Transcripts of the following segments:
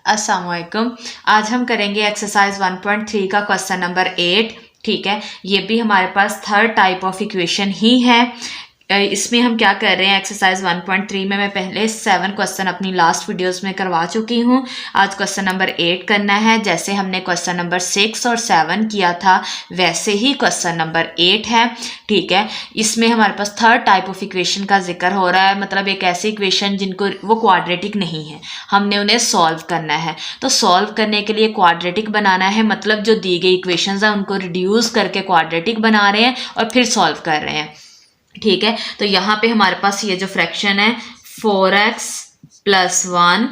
अस्सलाम वालेकुम। आज हम करेंगे एक्सरसाइज 1.3 का क्वेश्चन नंबर 8। ठीक है, ये भी हमारे पास थर्ड टाइप ऑफ इक्वेशन ही है। इसमें हम क्या कर रहे हैं, एक्सरसाइज 1.3 में मैं पहले 7 क्वेश्चन अपनी लास्ट वीडियोस में करवा चुकी हूँ। आज क्वेश्चन नंबर 8 करना है। जैसे हमने क्वेश्चन नंबर 6 और 7 किया था वैसे ही क्वेश्चन नंबर 8 है। ठीक है, इसमें हमारे पास थर्ड टाइप ऑफ इक्वेशन का जिक्र हो रहा है, मतलब एक ऐसी इक्वेशन जिनको वो क्वाड्रेटिक नहीं है, हमने उन्हें सॉल्व करना है। तो सॉल्व करने के लिए क्वाड्रेटिक बनाना है, मतलब जो दी गई इक्वेशंस है उनको रिड्यूस करके क्वाड्रेटिक बना रहे हैं और फिर सॉल्व कर रहे हैं। ठीक है, तो यहाँ पे हमारे पास ये जो फ्रैक्शन है 4x + 1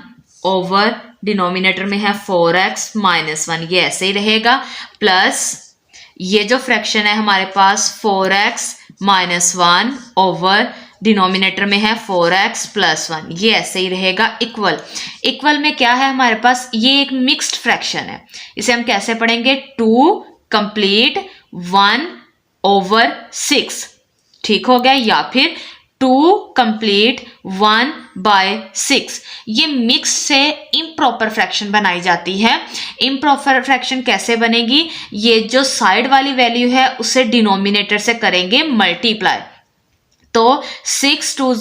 ओवर डिनोमिनेटर में है 4x - 1, ये ऐसे ही रहेगा, प्लस ये जो फ्रैक्शन है हमारे पास 4x - 1 ओवर डिनोमिनेटर में है 4x + 1, ये ऐसे ही रहेगा। इक्वल इक्वल में क्या है हमारे पास, ये एक मिक्स्ड फ्रैक्शन है। इसे हम कैसे पढ़ेंगे, 2 कंप्लीट 1 ओवर 6, ठीक हो गया, या फिर 2 कंप्लीट 1/6। ये मिक्स से इम्प्रॉपर फ्रैक्शन बनाई जाती है। इम्प्रॉपर फ्रैक्शन कैसे बनेगी, ये जो साइड वाली वैल्यू है उसे डिनोमिनेटर से करेंगे मल्टीप्लाई, तो 6 2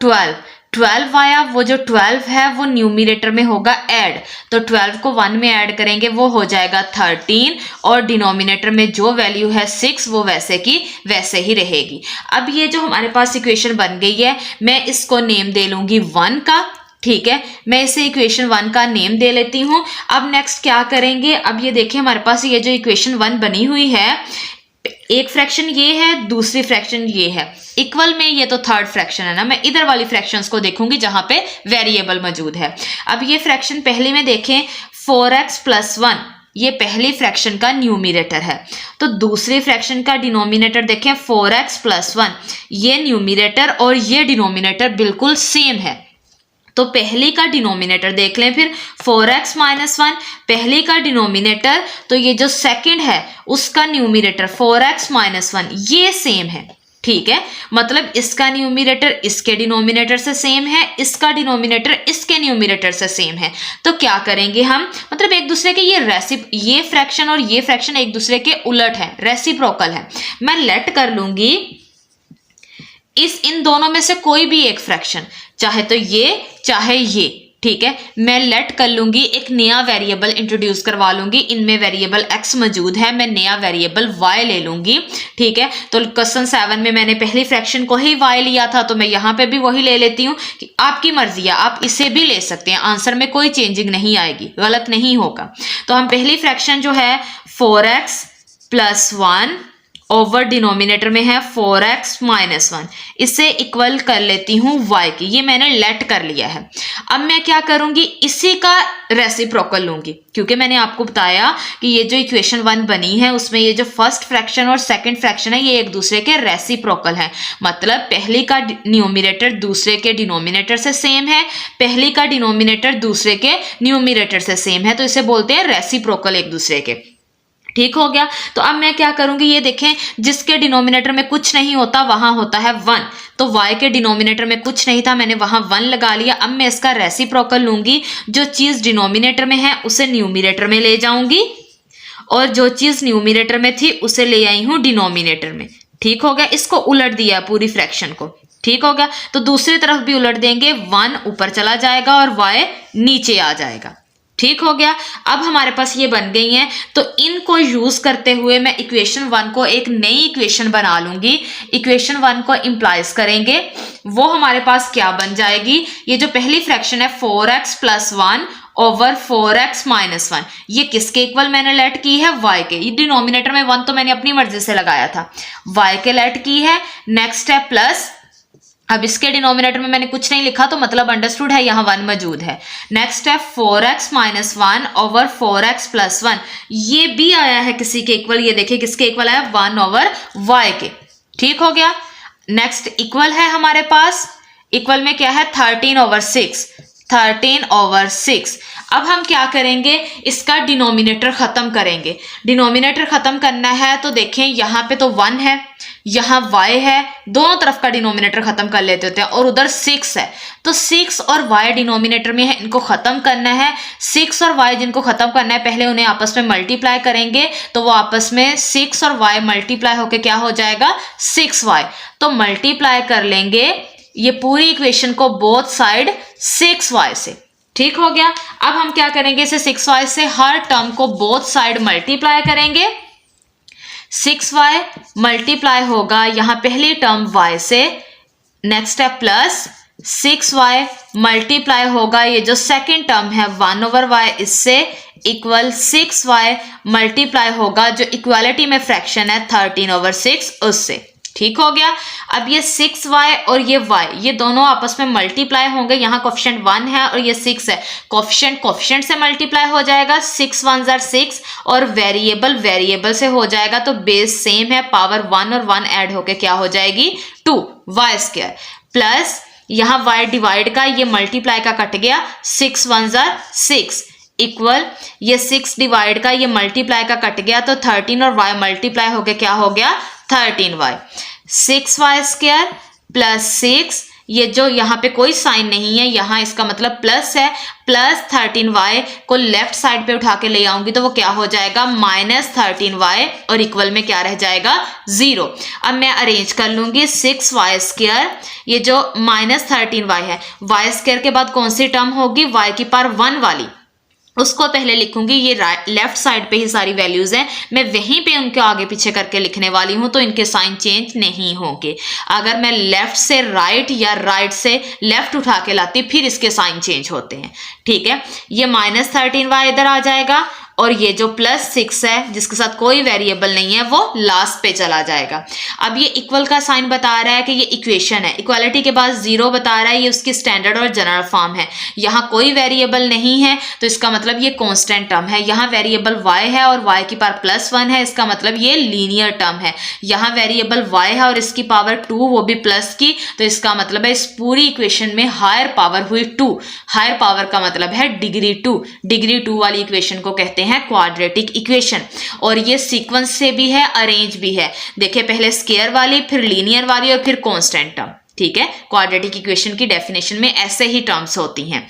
12, 12 आया, वो जो 12 है वो न्यूमिनेटर में होगा ऐड, तो 12 को 1 में ऐड करेंगे वो हो जाएगा 13, और डिनोमिनेटर में जो वैल्यू है 6 वो वैसे की वैसे ही रहेगी। अब ये जो हमारे पास इक्वेशन बन गई है, मैं इसको नेम दे लूंगी 1 का। ठीक है, मैं इसे इक्वेशन 1 का नेम दे लेती हूँ। अब नेक्स्ट क्या करेंगे, अब ये देखिए हमारे पास ये जो इक्वेशन 1 बनी हुई है, एक फ्रैक्शन ये है, दूसरी फ्रैक्शन ये है। इक्वल में ये तो थर्ड फ्रैक्शन है ना, मैं इधर वाली फ्रैक्शंस को देखूंगी जहां पे वेरिएबल मौजूद है। अब ये फ्रैक्शन पहले में देखें 4x + 1, ये पहली फ्रैक्शन का न्यूमिनेटर है, तो दूसरी फ्रैक्शन का डिनोमिनेटर देखें 4x + 1, ये न्यूमिनेटर और ये डिनोमिनेटर बिल्कुल सेम है। तो पहली का डिनोमिनेटर देख लें, फिर 4x - 1 पहली का डिनोमिनेटर, तो ये जो सेकंड है उसका न्यूमिनेटर 4x - 1 ये सेम है। ठीक है, मतलब इसका न्यूमिनेटर इसके डिनोमिनेटर से सेम है, इसका डिनोमिनेटर इसके न्यूमिनेटर से सेम है। तो क्या करेंगे हम, मतलब एक दूसरे के ये फ्रैक्शन और ये फ्रैक्शन एक दूसरे के उलट है, रेसिप्रोकल है। मैं लेट कर लूंगी इन दोनों में से कोई भी एक फ्रैक्शन, चाहे तो ये चाहे ये। ठीक है, मैं लेट कर लूंगी, एक नया वेरिएबल इंट्रोड्यूस करवा लूंगी, इनमें वेरिएबल x मौजूद है, मैं नया वेरिएबल y ले लूंगी। ठीक है, तो क्वेश्चन 7 में मैंने पहली फ्रैक्शन को ही y लिया था, तो मैं यहाँ पे भी वही ले लेती हूँ। कि आपकी मर्जी है, आप इसे भी ले सकते हैं, आंसर में कोई चेंजिंग नहीं आएगी, गलत नहीं होगा। तो हम पहली फ्रैक्शन जो है 4x + 1 ओवर डिनोमिनेटर में है 4x - 1, इसे इक्वल कर लेती हूँ y की, ये मैंने लेट कर लिया है। अब मैं क्या करूंगी, इसी का रेसिप्रोकल लूंगी, क्योंकि मैंने आपको बताया कि ये जो इक्वेशन 1 बनी है उसमें ये जो फर्स्ट फ्रैक्शन और सेकंड फ्रैक्शन है ये एक दूसरे के रेसिप्रोकल है, मतलब पहली का न्यूमिनेटर दूसरे के डिनोमिनेटर से सेम है, पहली का डिनोमिनेटर दूसरे के न्यूमिनेटर से सेम है, तो इसे बोलते हैं रेसिप्रोकल एक दूसरे के। ठीक हो गया, तो अब मैं क्या करूंगी, ये देखें जिसके डिनोमिनेटर में कुछ नहीं होता वहां होता है 1, तो y के डिनोमिनेटर में कुछ नहीं था, मैंने वहां 1 लगा लिया। अब मैं इसका रेसिप्रोकल लूंगी, जो चीज डिनोमिनेटर में है उसे न्यूमिनेटर में ले जाऊंगी, और जो चीज न्यूमिनेटर में थी उसे ले आई हूं डिनोमिनेटर में। ठीक हो गया, इसको उलट दिया पूरी फ्रैक्शन को। ठीक हो गया, तो दूसरी तरफ भी उलट देंगे, 1 ऊपर चला जाएगा और y नीचे आ जाएगा। ठीक हो गया, अब हमारे पास ये बन गई हैं, तो इनको यूज करते हुए मैं इक्वेशन 1 को एक नई इक्वेशन बना लूंगी। इक्वेशन 1 को इंप्लाइज करेंगे, वो हमारे पास क्या बन जाएगी, ये जो पहली फ्रैक्शन है 4x + 1 ओवर 4x - 1, ये किसके इक्वल मैंने लेट की है, y के। ये डिनोमिनेटर में 1 तो मैंने अपनी मर्जी से लगाया था, y के लेट की है। नेक्स्ट है प्लस, अब इसके डिनोमिनेटर में मैंने कुछ नहीं लिखा तो मतलब अंडरस्टूड है, यहाँ 1 मौजूद है। नेक्स्ट है 4x - 1 ओवर 4x + 1, ये भी आया है किसी के इक्वल, ये देखिए किसके इक्वल है, 1 ओवर y के। ठीक हो गया, नेक्स्ट इक्वल है हमारे पास, इक्वल में क्या है 13 ओवर 6, 13/6। अब हम क्या करेंगे, इसका डिनोमिनेटर खत्म करेंगे। डिनोमिनेटर खत्म करना है तो देखें यहाँ पे तो 1 है, यहाँ y है, दोनों तरफ का डिनोमिनेटर खत्म कर लेते होते हैं, और उधर 6 है, तो 6 और y डिनोमिनेटर में है, इनको खत्म करना है। 6 और y जिनको खत्म करना है, पहले उन्हें आपस में मल्टीप्लाई करेंगे, तो वो आपस में 6 और y मल्टीप्लाई होके क्या हो जाएगा 6y। तो मल्टीप्लाई कर लेंगे ये पूरी इक्वेशन को बोथ साइड 6y से। ठीक हो गया। अब हम क्या करेंगे, इसे 6y से हर टर्म को बोथ साइड मल्टीप्लाई करेंगे। 6y मल्टीप्लाई होगा यहाँ पहली टर्म y से, नेक्स्ट है प्लस 6y मल्टीप्लाई होगा ये जो सेकंड टर्म है 1/y इससे, इक्वल 6y मल्टीप्लाई होगा जो इक्वालिटी में फ्रैक्शन है 13/6 उससे। ठीक हो गया। अब ये 6y और ये y ये दोनों आपस में मल्टीप्लाई होंगे, यहाँ कोफिशिएंट 1 है और ये 6 है, कोफिशिएंट से मल्टीप्लाई हो जाएगा, 6 1 जार 6, और वेरिएबल से हो जाएगा, तो बेस सेम है, पावर 1 और 1 ऐड होके क्या हो जाएगी 2y², प्लस यहाँ y डिवाइड का ये मल्टीप्लाई का कट गया, 6 1 जार 6, इक्वल ये 6 डिवाइड का ये मल्टीप्लाई का कट गया, तो 13 और y मल्टीप्लाई होके क्या हो गया 13y। 6y² प्लस 6, ये जो यहाँ पे कोई साइन नहीं है, यहाँ इसका मतलब प्लस है, प्लस 13y को लेफ्ट साइड पे उठा के ले आऊंगी तो वो क्या हो जाएगा -13y, और इक्वल में क्या रह जाएगा 0। अब मैं अरेंज कर लूंगी 6y², ये जो -13y है, y² के बाद कौन सी टर्म होगी y की पावर 1 वाली, उसको पहले लिखूंगी। ये लेफ्ट साइड पे ही सारी वैल्यूज हैं, मैं वहीं पे उनके आगे पीछे करके लिखने वाली हूं, तो इनके साइन चेंज नहीं होंगे। अगर मैं लेफ्ट से राइट या राइट से लेफ्ट उठा के लाती फिर इसके साइन चेंज होते हैं। ठीक है, ये -13y इधर आ जाएगा, और ये जो +6 है जिसके साथ कोई वेरिएबल नहीं है वो लास्ट पे चला जाएगा। अब ये इक्वल का साइन बता रहा है कि ये इक्वेशन है, इक्वालिटी के बाद 0 बता रहा है, ये उसकी स्टैंडर्ड और जनरल फॉर्म है। यहाँ कोई वेरिएबल नहीं है तो इसका मतलब ये कांस्टेंट टर्म है। यहाँ वेरिएबल y है और y की पावर +1 है, इसका मतलब ये लीनियर टर्म है। यहाँ वेरिएबल y है और इसकी पावर 2, वो भी प्लस की, तो इसका मतलब है इस पूरी इक्वेशन में हायर पावर हुई 2। हायर पावर का मतलब है डिग्री 2। डिग्री 2 वाली इक्वेशन को कहते हैं क्वाड्रेटिक इक्वेशन, और ये सीक्वेंस से भी है, अरेंज भी है। देखिए पहले स्क्वायर वाली, फिर लीनियर वाली, और फिर कांस्टेंट टर्म। ठीक है, क्वाड्रेटिक इक्वेशन की डेफिनेशन में ऐसे ही टर्म्स होती हैं।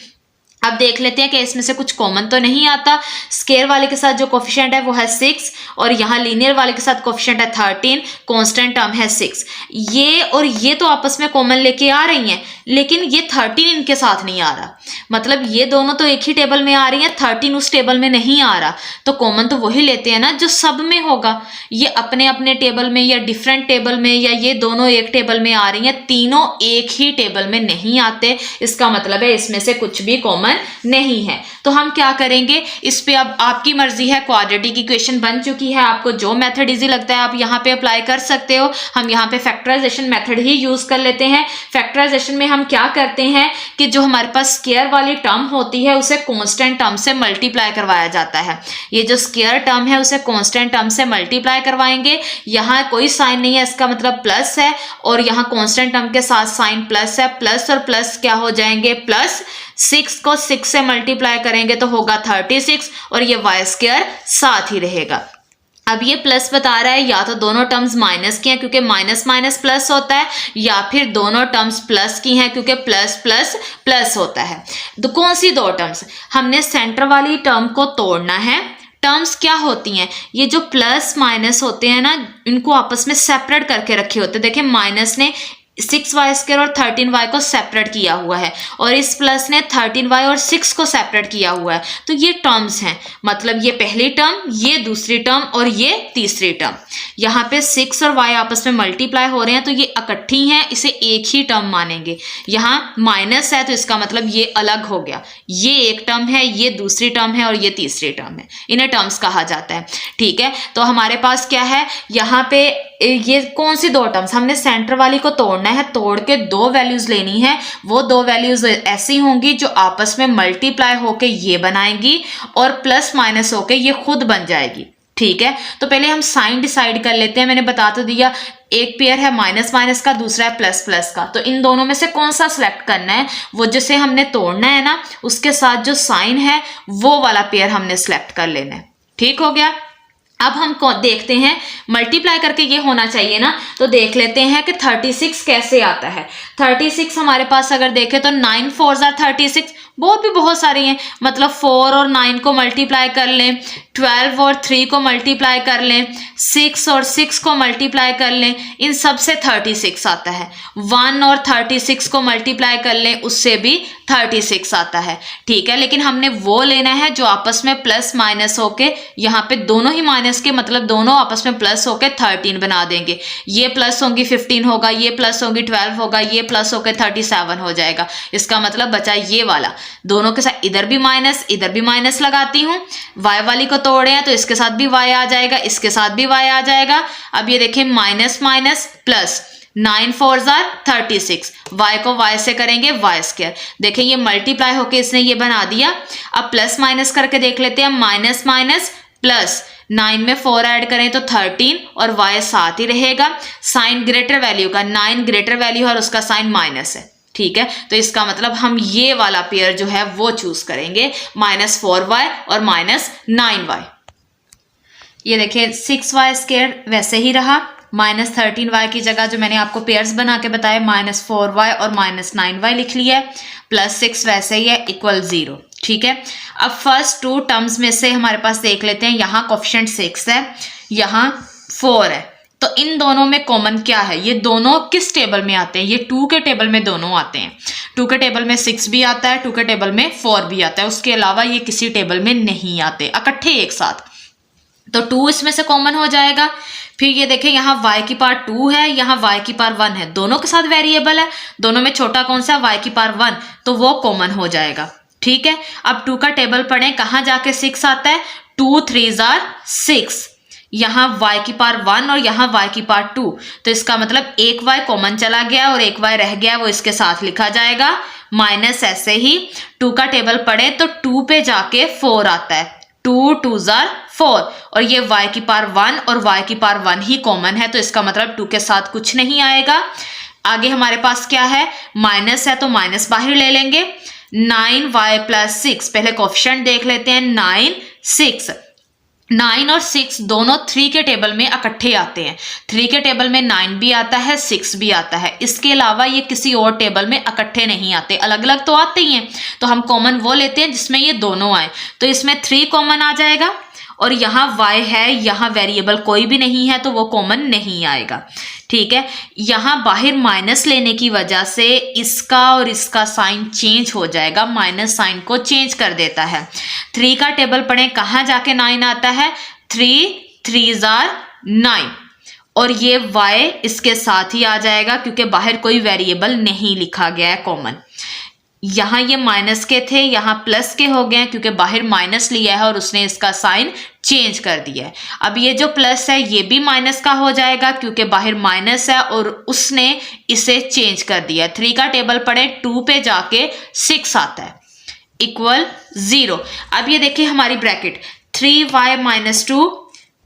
अब देख लेते हैं कि इसमें से कुछ कॉमन तो नहीं आता। स्क्वायर वाले के साथ जो कोफिशिएंट है वो है 6, और यहाँ लीनियर वाले के साथ कोफिशिएंट है 13, कांस्टेंट टर्म है 6। ये और ये तो आपस में कॉमन लेके आ रही हैं, लेकिन ये 13 इनके साथ नहीं आ रहा, मतलब ये दोनों तो एक ही टेबल में आ रही है, 13 उस टेबल में नहीं आ रहा, तो कॉमन तो वही लेते हैं ना जो सब में होगा। ये अपने अपने टेबल में या डिफरेंट टेबल में, या ये दोनों एक टेबल में आ रही हैं, तीनों एक ही टेबल में नहीं आते, इसका मतलब है इसमें से कुछ भी कॉमन नहीं है। तो हम क्या करेंगे, इस पे अब आपकी मर्जी है। क्वाड्रेटिक इक्वेशन बन चुकी है, आपको जो मेथड इजी लगता है आप यहाँ पे अप्लाई कर सकते हो। हम यहाँ पे फैक्टराइजेशन मेथड ही यूज कर लेते हैं। फैक्टराइजेशन में हम क्या करते हैं कि जो हमारे पास स्क्वायर वाली टर्म होती है उसे कांस्टेंट टर्म से मल्टीप्लाई करवाया जाता है। ये जो स्क्वायर टर्म है उसे कांस्टेंट टर्म से मल्टीप्लाई करवाएंगे। यहाँ कोई साइन नहीं है, इसका मतलब प्लस है, और यहाँ कांस्टेंट टर्म के साथ साइन प्लस है। प्लस और प्लस क्या हो जाएंगे, प्लस 6 को 6 से मल्टीप्लाई करेंगे तो होगा 36, और ये y² साथ ही रहेगा। अब ये प्लस बता रहा है, या तो दोनों टर्म्स माइनस की हैं क्योंकि माइनस माइनस प्लस होता है, या फिर दोनों टर्म्स प्लस की हैं क्योंकि प्लस प्लस प्लस होता है। तो कौन सी दो टर्म्स, हमने सेंटर वाली टर्म को तोड़ना है। टर्म्स क्या होती हैं, ये जो प्लस माइनस होते हैं ना, इनको आपस में सेपरेट करके रखे होते हैं। देखिए माइनस ने 6y² और 13y को सेपरेट किया हुआ है, और इस प्लस ने 13y और 6 को सेपरेट किया हुआ है। तो ये टर्म्स हैं, मतलब ये पहली टर्म, ये दूसरी टर्म, और ये तीसरी टर्म। यहाँ पे 6 और y आपस में मल्टीप्लाई हो रहे हैं तो ये इकट्ठी हैं, इसे एक ही टर्म मानेंगे। यहाँ माइनस है तो इसका मतलब ये अलग हो गया, ये एक टर्म है, ये दूसरी टर्म है, और ये तीसरी टर्म है। इन्हें टर्म्स कहा जाता है। ठीक है, तो हमारे पास क्या है, यहाँ पे ये कौन सी दो टर्म्स, हमने सेंटर वाली को तोड़ना है, तोड़ के दो वैल्यूज लेनी है। वो दो वैल्यूज ऐसी होंगी जो आपस में मल्टीप्लाई होके ये बनाएंगी, और प्लस माइनस होके ये खुद बन जाएगी। ठीक है, तो पहले हम साइन डिसाइड कर लेते हैं। मैंने बता तो दिया, एक पेयर है माइनस माइनस का, दूसरा है प्लस प्लस का, तो इन दोनों में से कौन सा सिलेक्ट करना है, वो जिसे हमने तोड़ना है ना, उसके साथ जो साइन है वो वाला पेयर हमने सिलेक्ट कर लेना है। ठीक हो गया। अब हम देखते हैं मल्टीप्लाई करके ये होना चाहिए ना, तो देख लेते हैं कि 36 कैसे आता है। 36 हमारे पास अगर देखें तो 9 4 आर 36, बहुत सारी हैं, मतलब 4 और 9 को मल्टीप्लाई कर लें, 12 और 3 को मल्टीप्लाई कर लें, 6 और 6 को मल्टीप्लाई कर लें, इन सब से 36 आता है। 1 और 36 को मल्टीप्लाई कर लें, उससे भी 36 आता है। ठीक है, लेकिन हमने वो लेना है जो आपस में प्लस माइनस होके, यहाँ पे दोनों ही माइनस के मतलब दोनों आपस में प्लस होके 13 बना देंगे। ये प्लस होंगी 15 होगा, ये प्लस होगी 12 होगा, ये प्लस होकर 37 हो जाएगा। इसका मतलब बचा ये वाला, दोनों के साथ इधर भी माइनस लगाती हूँ। y वाली को तोड़े हैं तो इसके साथ भी y आ जाएगा, इसके साथ भी y आ जाएगा। अब ये देखें minus minus plus, 9 4 are 36, y को y से करेंगे y स्क्वायर। देखें ये मल्टीप्लाई होके इसने ये बना दिया। अब प्लस माइनस करके देख लेते हैं, माइनस माइनस प्लस, 9 में 4 ऐड करें तो 13 और y साथ ही रहेगा। साइन ग्रेटर वैल्यू का, 9 ग्रेटर वैल्यू और उसका साइन माइनस है। ठीक है, तो इसका मतलब हम ये वाला पेयर जो है वो चूज करेंगे, -4y और -9y। ये देखिए 6y स्क्वायर वैसे ही रहा, -13y की जगह जो मैंने आपको पेयर्स बना के बताया -4y और -9y लिख लिया है, +6 वैसे ही है, इक्वल 0। ठीक है, अब फर्स्ट 2 टर्म्स में से हमारे पास देख लेते हैं, यहाँ कोफिशिएंट 6 है, यहाँ 4 है, तो इन दोनों में कॉमन क्या है, ये दोनों किस टेबल में आते हैं, ये 2 के टेबल में दोनों आते हैं। 2 के टेबल में 6 भी आता है, 2 के टेबल में 4 भी आता है, उसके अलावा ये किसी टेबल में नहीं आते इकट्ठे एक साथ, तो 2 इसमें से कॉमन हो जाएगा। फिर ये देखें यहाँ y की पावर 2 है, यहाँ y की पावर 1 है, दोनों के साथ वेरिएबल है, दोनों में छोटा कौन सा, y की पावर 1, तो वो कॉमन हो जाएगा। ठीक है, अब 2 का टेबल पढ़ें, कहाँ जाके 6 आता है, 2 3 आर 6, यहाँ y की पावर 1 और यहाँ y की पावर 2, तो इसका मतलब एक y कॉमन चला गया और एक y रह गया, वो इसके साथ लिखा जाएगा माइनस। ऐसे ही 2 का टेबल पढ़े तो 2 पे जाके 4 आता है, 2 2 आर 4, और ये y की पावर 1 और y की पावर 1 ही कॉमन है, तो इसका मतलब 2 के साथ कुछ नहीं आएगा। आगे हमारे पास क्या है, माइनस है तो माइनस बाहर ले लेंगे, 9y + 6, पहले कोफिशिएंट देख लेते हैं, 9 6, 9 और 6 दोनों 3 के टेबल में इकट्ठे आते हैं, 3 के टेबल में 9 भी आता है, 6 भी आता है, इसके अलावा ये किसी और टेबल में इकट्ठे नहीं आते, अलग अलग तो आते ही हैं, तो हम कॉमन वो लेते हैं जिसमें ये दोनों आए, तो इसमें 3 कॉमन आ जाएगा, और यहाँ y है, यहाँ वेरिएबल कोई भी नहीं है, तो वो कॉमन नहीं आएगा। ठीक है, यहाँ बाहर माइनस लेने की वजह से इसका और इसका साइन चेंज हो जाएगा, माइनस साइन को चेंज कर देता है। 3 का टेबल पढ़ें, कहाँ जाके 9 आता है, 3 3 आर 9, और ये y इसके साथ ही आ जाएगा क्योंकि बाहर कोई वेरिएबल नहीं लिखा गया है कॉमन। यहाँ ये माइनस के थे, यहाँ प्लस के हो गए क्योंकि बाहर माइनस लिया है और उसने इसका साइन चेंज कर दिया है। अब ये जो प्लस है ये भी माइनस का हो जाएगा क्योंकि बाहर माइनस है और उसने इसे चेंज कर दिया है। 3 का टेबल पढ़े, 2 पे जाके 6 आता है, इक्वल 0। अब ये देखिए हमारी ब्रैकेट 3y - 2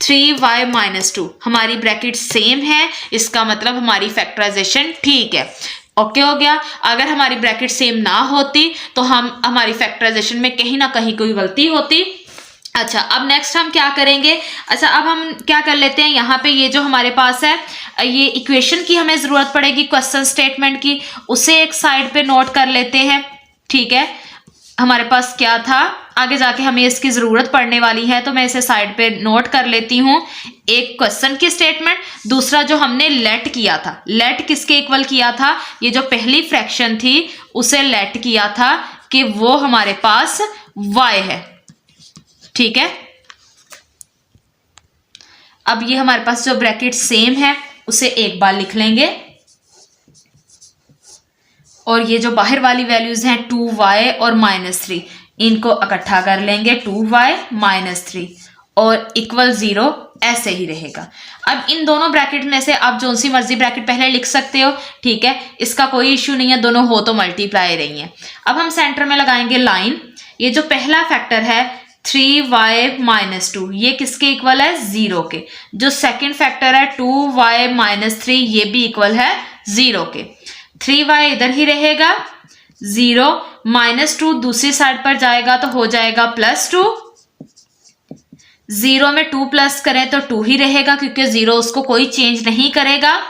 3y - 2, हमारी ब्रैकेट सेम है, इसका मतलब हमारी फैक्टराइजेशन ठीक है। ओके हो गया। अगर हमारी ब्रैकेट सेम ना होती तो हमारी फैक्टराइजेशन में कहीं ना कहीं कोई गलती होती। अच्छा, अब नेक्स्ट हम क्या करेंगे, अच्छा अब हम क्या कर लेते हैं, यहाँ पे ये जो हमारे पास है ये इक्वेशन की हमें ज़रूरत पड़ेगी, क्वेश्चन स्टेटमेंट की, उसे एक साइड पे नोट कर लेते हैं। ठीक है, हमारे पास क्या था, आगे जाके हमें इसकी ज़रूरत पड़ने वाली है, तो मैं इसे साइड पे नोट कर लेती हूँ। एक क्वेश्चन की स्टेटमेंट, दूसरा जो हमने लेट किया था, लेट किसके इक्वल किया था, ये जो पहली फ्रैक्शन थी उसे लेट किया था कि वो हमारे पास y है। ठीक है, अब ये हमारे पास जो ब्रैकेट सेम है उसे एक बार लिख लेंगे, और ये जो बाहर वाली वैल्यूज हैं 2y और -3, इनको इकट्ठा कर लेंगे, 2y - 3 और इक्वल 0 ऐसे ही रहेगा। अब इन दोनों ब्रैकेट में से आप जो सी मर्जी ब्रैकेट पहले लिख सकते हो, ठीक है, इसका कोई इश्यू नहीं है, दोनों हो तो मल्टीप्लाई रही हैं। अब हम सेंटर में लगाएंगे लाइन, ये जो पहला फैक्टर है 3y माइनस 2 ये किसके इक्वल है? 0 के। जो सेकंड फैक्टर है 2y माइनस 3 ये भी इक्वल है 0 के। 3y इधर ही रहेगा 0 माइनस 2 दूसरी साइड पर जाएगा तो हो जाएगा प्लस 2। 0 में 2 प्लस करें तो 2 ही रहेगा क्योंकि 0 उसको कोई चेंज नहीं करेगा।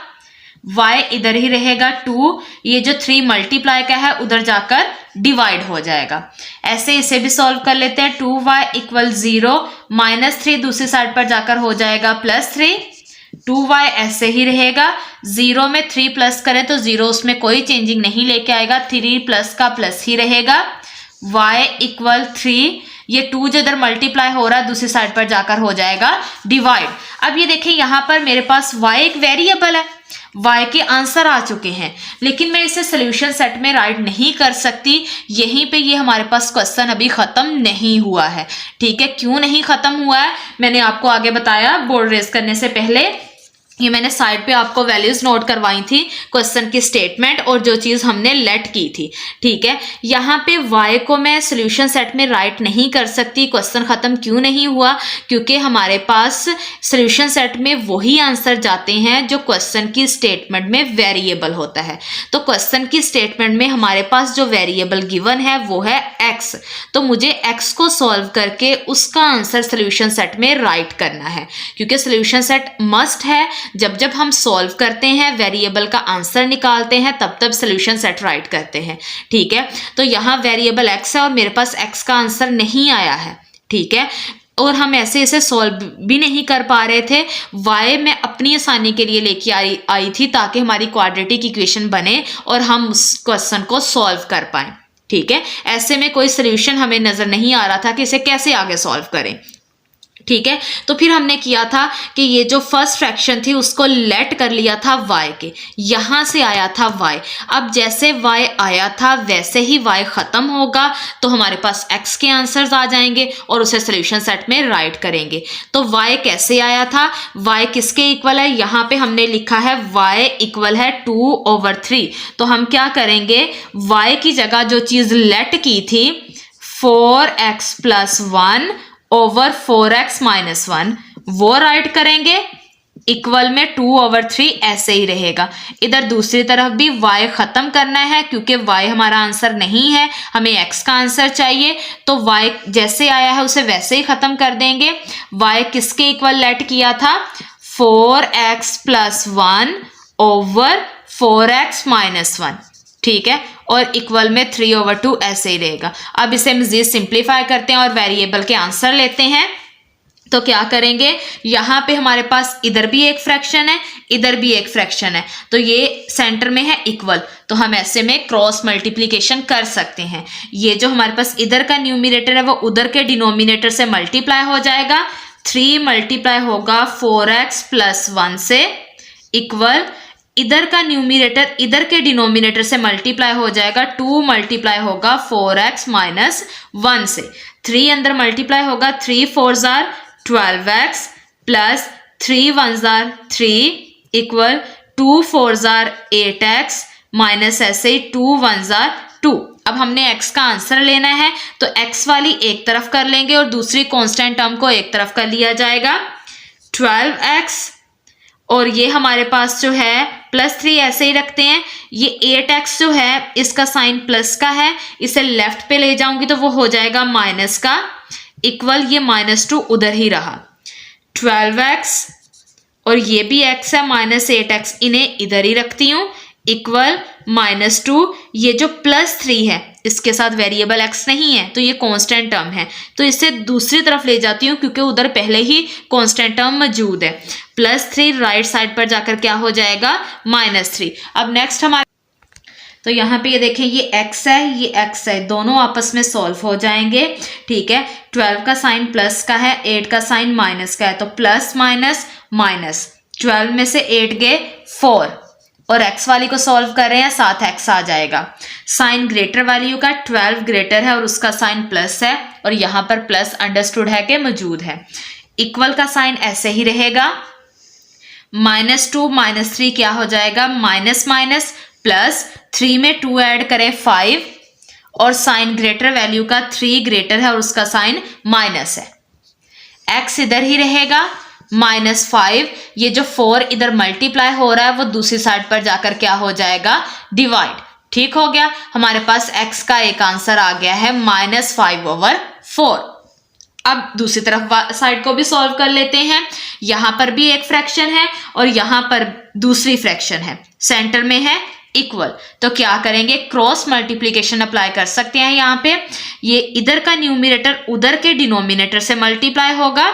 y इधर ही रहेगा 2, ये जो 3 मल्टीप्लाई का है उधर जाकर डिवाइड हो जाएगा। ऐसे इसे भी सॉल्व कर लेते हैं। 2y इक्वल 0 माइनस 3 दूसरी साइड पर जाकर हो जाएगा प्लस 3। 2y ऐसे ही रहेगा 0 में 3 प्लस करें तो 0 उसमें कोई चेंजिंग नहीं लेके आएगा, 3 प्लस का प्लस ही रहेगा। y इक्वल 3, ये 2 जो इधर मल्टीप्लाई हो रहा है दूसरी साइड पर जाकर हो जाएगा डिवाइड। अब ये देखिए यहाँ पर मेरे पास y एक वेरिएबल है, y के आंसर आ चुके हैं, लेकिन मैं इसे सोल्यूशन सेट में राइट नहीं कर सकती। यहीं पे ये हमारे पास क्वेश्चन अभी खत्म नहीं हुआ है। ठीक है, क्यों नहीं खत्म हुआ है मैंने आपको आगे बताया बोर्ड रेज करने से पहले। ये मैंने साइड पे आपको वैल्यूज नोट करवाई थी, क्वेश्चन की स्टेटमेंट और जो चीज हमने लेट की थी। ठीक है, यहाँ पे y को मैं सोल्यूशन सेट में राइट नहीं कर सकती। क्वेश्चन खत्म क्यों नहीं हुआ? क्योंकि हमारे पास सोल्यूशन सेट में वही आंसर जाते हैं जो क्वेश्चन की स्टेटमेंट में वेरिएबल होता है। तो क्वेश्चन की स्टेटमेंट में हमारे पास जो वेरिएबल गिवन है वो है x, तो मुझे x को सॉल्व करके उसका आंसर सोल्यूशन सेट में राइट करना है, क्योंकि सोल्यूशन सेट मस्ट है। जब जब हम सॉल्व करते हैं वेरिएबल का आंसर निकालते हैं तब तब सोल्यूशन सेट राइट करते हैं। ठीक है, तो यहाँ वेरिएबल x है और मेरे पास x का आंसर नहीं आया है। ठीक है, और हम ऐसे इसे सॉल्व भी नहीं कर पा रहे थे। y मैं अपनी आसानी के लिए लेके आई थी ताकि हमारी क्वाड्रेटिक इक्वेशन बने और हम उस क्वेश्चन को सॉल्व कर पाए। ठीक है, ऐसे में कोई सोल्यूशन हमें नजर नहीं आ रहा था कि इसे कैसे आगे सॉल्व करें। ठीक है, तो फिर हमने किया था कि ये जो फर्स्ट फ्रैक्शन थी उसको लेट कर लिया था y के, यहां से आया था y। अब जैसे y आया था वैसे ही y खत्म होगा तो हमारे पास x के आंसर्स आ जाएंगे और उसे सोल्यूशन सेट में राइट करेंगे। तो y कैसे आया था? y किसके इक्वल है? यहाँ पे हमने लिखा है y इक्वल है 2/3। तो हम क्या करेंगे, y की जगह जो चीज लेट की थी 4x + 1 ओवर 4x - 1 वो राइट करेंगे, इक्वल में 2/3 ऐसे ही रहेगा। इधर दूसरी तरफ भी y खत्म करना है क्योंकि y हमारा आंसर नहीं है, हमें x का आंसर चाहिए। तो y जैसे आया है उसे वैसे ही खत्म कर देंगे। y किसके इक्वल लेट किया था? 4x + 1 over 4x - 1। ठीक है, और इक्वल में 3/2 ऐसे ही रहेगा। अब इसे मजीद सिंप्लीफाई करते हैं और वेरिएबल के आंसर लेते हैं। तो क्या करेंगे, यहाँ पे हमारे पास इधर भी एक फ्रैक्शन है, इधर भी एक फ्रैक्शन है, तो ये सेंटर में है इक्वल, तो हम ऐसे में क्रॉस मल्टीप्लीकेशन कर सकते हैं। ये जो हमारे पास इधर का न्यूमिनेटर है वो उधर के डिनोमिनेटर से मल्टीप्लाई हो जाएगा। 3 मल्टीप्लाई होगा 4x + 1 से, इक्वल इधर का न्यूमिनेटर इधर के डिनोमिनेटर से मल्टीप्लाई हो जाएगा। 2 मल्टीप्लाई होगा 4x - 1 से, 3 अंदर मल्टीप्लाई होगा, 3 4s are 12x plus 3 1s are 3 equal 2 4s are 8x minus ऐसे ही 2 1s are 2। अब हमने x का आंसर लेना है तो x वाली एक तरफ कर लेंगे और दूसरी कांस्टेंट टर्म को एक तरफ कर लिया जाएगा। 12x और ये हमारे पास जो है +3 ऐसे ही रखते हैं। ये 8x जो है इसका साइन प्लस का है, इसे लेफ्ट पे ले जाऊंगी तो वो हो जाएगा माइनस का, इक्वल ये -2 उधर ही रहा। 12x और ये भी x है -8x, इन्हें इधर ही रखती हूँ, इक्वल -2। ये जो +3 है इसके साथ वेरिएबल x नहीं है तो ये कांस्टेंट टर्म है, तो इसे दूसरी तरफ ले जाती हूँ क्योंकि उधर पहले ही कांस्टेंट टर्म मौजूद है। +3 राइट साइड पर जाकर क्या हो जाएगा, -3। अब नेक्स्ट हमारे, तो यहाँ पे ये देखें ये x है ये x है, दोनों आपस में सॉल्व हो जाएंगे। ठीक है, 12 का साइन प्लस का है, 8 का साइन माइनस का है, तो प्लस माइनस माइनस, 12 में से 8 गए 4 और x वाली को सॉल्व कर रहे हैं, साथ x आ जाएगा। साइन ग्रेटर वैल्यू का 12 ग्रेटर है और उसका साइन प्लस है और यहाँ पर प्लस अंडरस्टूड है कि मौजूद है। इक्वल का साइन ऐसे ही रहेगा, -2 -3 क्या हो जाएगा, माइनस माइनस प्लस, 3 में 2 ऐड करें 5 और साइन ग्रेटर वैल्यू का 3 ग्रेटर है और उसका साइन माइनस है। x इधर ही रहेगा -5, ये जो 4 इधर मल्टीप्लाई हो रहा है वो दूसरी साइड पर जाकर क्या हो जाएगा, डिवाइड। ठीक हो गया, हमारे पास x का एक आंसर आ गया है -5/4। अब दूसरी तरफ साइड को भी सॉल्व कर लेते हैं। यहां पर भी एक फ्रैक्शन है और यहां पर दूसरी फ्रैक्शन है, सेंटर में है इक्वल, तो क्या करेंगे, क्रॉस मल्टीप्लीकेशन अप्लाई कर सकते हैं। यहाँ पे ये इधर का न्यूमरेटर उधर के डिनोमिनेटर से मल्टीप्लाई होगा,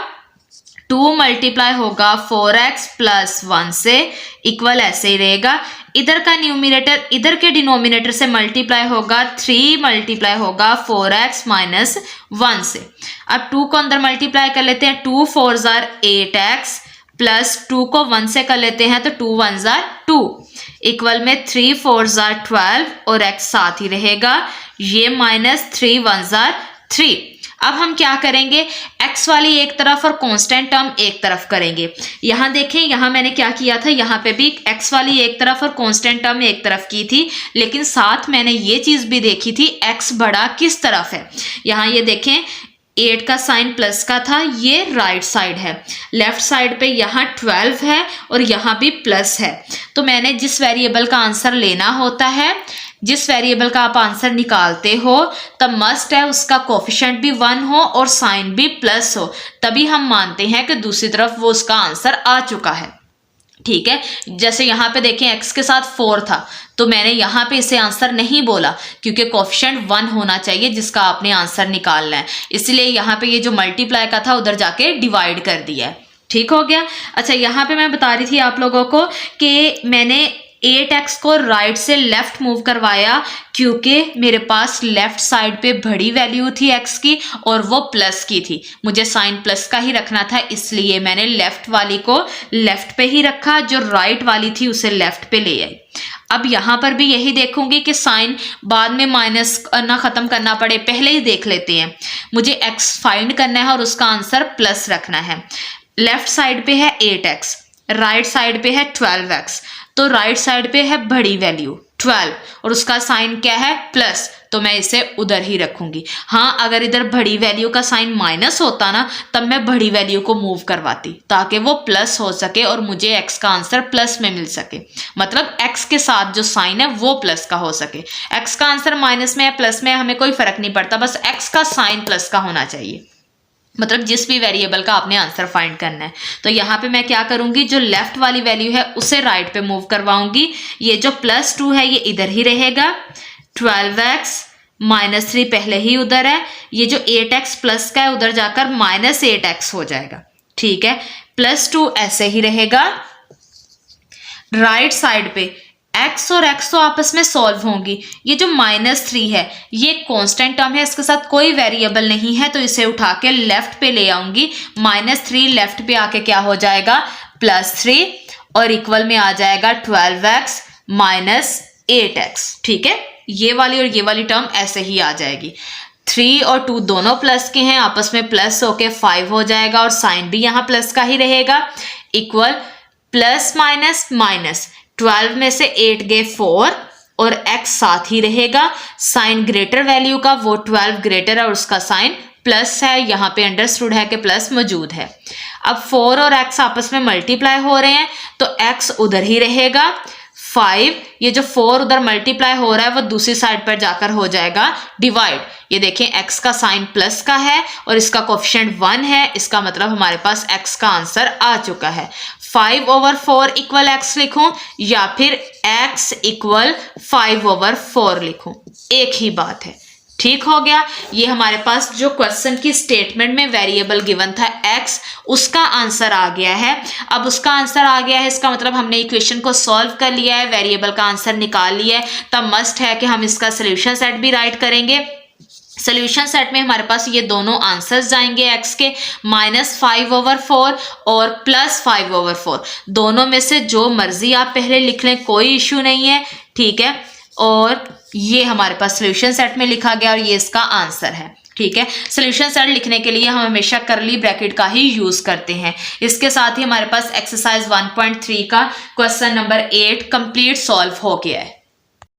2 मल्टीप्लाई होगा 4x + 1 से, इक्वल ऐसे ही रहेगा। इधर का न्यूमरेटर इधर के डिनोमिनेटर से मल्टीप्लाई होगा, 3 मल्टीप्लाई होगा 4x - 1 से। अब 2 को अंदर मल्टीप्लाई कर लेते हैं, 2 4 = 8x प्लस 2 को 1 से कर लेते हैं तो 2 1 = 2, इक्वल में 3 4 = 12 और x साथ ही रहेगा, ये -3 1 = 3। अब हम क्या करेंगे, x वाली एक तरफ और कांस्टेंट टर्म एक तरफ करेंगे। यहां देखें, यहां मैंने क्या किया था, यहां पे भी x वाली एक तरफ और कांस्टेंट टर्म एक तरफ की थी, लेकिन साथ मैंने ये चीज भी देखी थी x बड़ा किस तरफ है। यहां ये देखें 8 का साइन प्लस का था, ये राइट साइड है, लेफ्ट साइड पे यहाँ 12 है और यहाँ भी प्लस है। तो मैंने जिस वेरिएबल का आंसर लेना होता है, जिस वेरिएबल का आप आंसर निकालते हो, तब मस्ट है उसका कोफिशिएंट भी 1 हो और साइन भी प्लस हो, तभी हम मानते हैं कि दूसरी तरफ वो उसका आंसर आ चुका है। ठीक है, जैसे यहाँ पे देखें x के साथ 4 था, तो मैंने यहाँ पे इसे आंसर नहीं बोला क्योंकि कोफिशिएंट 1 होना चाहिए जिसका आपने आंसर निकालना है, इसलिए यहाँ पे ये जो मल्टीप्लाई का था उधर जाके डिवाइड कर दिया है। ठीक हो गया। अच्छा, यहाँ पे मैं बता रही थी आप लोगों को कि मैंने 8x को राइट से लेफ्ट मूव करवाया क्योंकि मेरे पास लेफ्ट साइड पे बड़ी वैल्यू थी x की और वो प्लस की थी, मुझे साइन प्लस का ही रखना था, इसलिए मैंने लेफ्ट वाली को लेफ्ट पे ही रखा, जो राइट वाली थी उसे लेफ्ट पे ले आई। अब यहाँ पर भी यही देखूंगी कि साइन बाद में माइनस ना खत्म करना पड़े, पहले ही देख लेते हैं। मुझे x फाइंड करना है और उसका आंसर प्लस रखना है। लेफ्ट साइड पे है 8x, राइट साइड पे है 12x, तो राइट साइड पे है बड़ी वैल्यू 12 और उसका साइन क्या है, प्लस, तो मैं इसे उधर ही रखूंगी। हाँ, अगर इधर बड़ी वैल्यू का साइन माइनस होता ना, तब मैं बड़ी वैल्यू को मूव करवाती ताकि वो प्लस हो सके और मुझे x का आंसर प्लस में मिल सके, मतलब x के साथ जो साइन है वो प्लस का हो सके। x का आंसर माइनस में है प्लस में हमें कोई फर्क नहीं पड़ता, बस x का साइन प्लस का होना चाहिए, मतलब जिस भी वेरिएबल का आपने आंसर फाइंड करना है। तो यहाँ पे मैं क्या करूंगी, जो लेफ्ट वाली वैल्यू है उसे राइट पे मूव करवाऊंगी, ये जो +2 है ये इधर ही रहेगा, 12x -3 पहले ही उधर है, ये जो 8x प्लस का है उधर जाकर -8x हो जाएगा। ठीक है, +2 ऐसे ही रहेगा। राइट साइड पे x और x तो आपस में सॉल्व होंगी, ये जो -3 है ये कांस्टेंट टर्म है, इसके साथ कोई वेरिएबल नहीं है, तो इसे उठा के लेफ्ट पे ले आऊंगी, -3 लेफ्ट पे आके क्या हो जाएगा, +3 और इक्वल में आ जाएगा 12x - 8x। ठीक है, ये वाली और ये वाली टर्म ऐसे ही आ जाएगी। 3 और 2 दोनों प्लस के हैं, आपस में प्लस होके 5 हो जाएगा और साइन भी यहाँ प्लस का ही रहेगा, इक्वल प्लस माइनस माइनस, 12 में से 8 गए 4 और x साथ ही रहेगा, साइन ग्रेटर वैल्यू का वो 12 ग्रेटर है और उसका साइन प्लस है, यहाँ पे अंडरस्टूड है कि प्लस मौजूद है। अब 4 और x आपस में मल्टीप्लाई हो रहे हैं तो x उधर ही रहेगा, 5, ये जो 4 उधर मल्टीप्लाई हो रहा है वो दूसरी साइड पर जाकर हो जाएगा डिवाइड। ये देखें x का साइन प्लस का है और इसका कोफिशिएंट 1 है, इसका मतलब हमारे पास x का आंसर आ चुका है। 5/4 = x लिखूं या फिर x = 5/4 लिखूं, एक ही बात है। ठीक हो गया, ये हमारे पास जो क्वेश्चन की स्टेटमेंट में वेरिएबल गिवन था x, उसका आंसर आ गया है। अब उसका आंसर आ गया है, इसका मतलब हमने इक्वेशन को सॉल्व कर लिया है, वेरिएबल का आंसर निकाल लिया है, तब मस्ट है कि हम इसका सोल्यूशन सेट भी राइट करेंगे। सोल्यूशन सेट में हमारे पास ये दोनों आंसर्स जाएंगे x के, -5/4 और +5/4, दोनों में से जो मर्जी आप पहले लिख लें, कोई इश्यू नहीं है। ठीक है, और ये हमारे पास सोल्यूशन सेट में लिखा गया और ये इसका आंसर है। ठीक है, सोल्यूशन सेट लिखने के लिए हम हमेशा करली ब्रैकेट का ही यूज करते हैं। इसके साथ ही हमारे पास एक्सरसाइज 1.3 का क्वेश्चन नंबर 8 कंप्लीट सॉल्व हो गया है।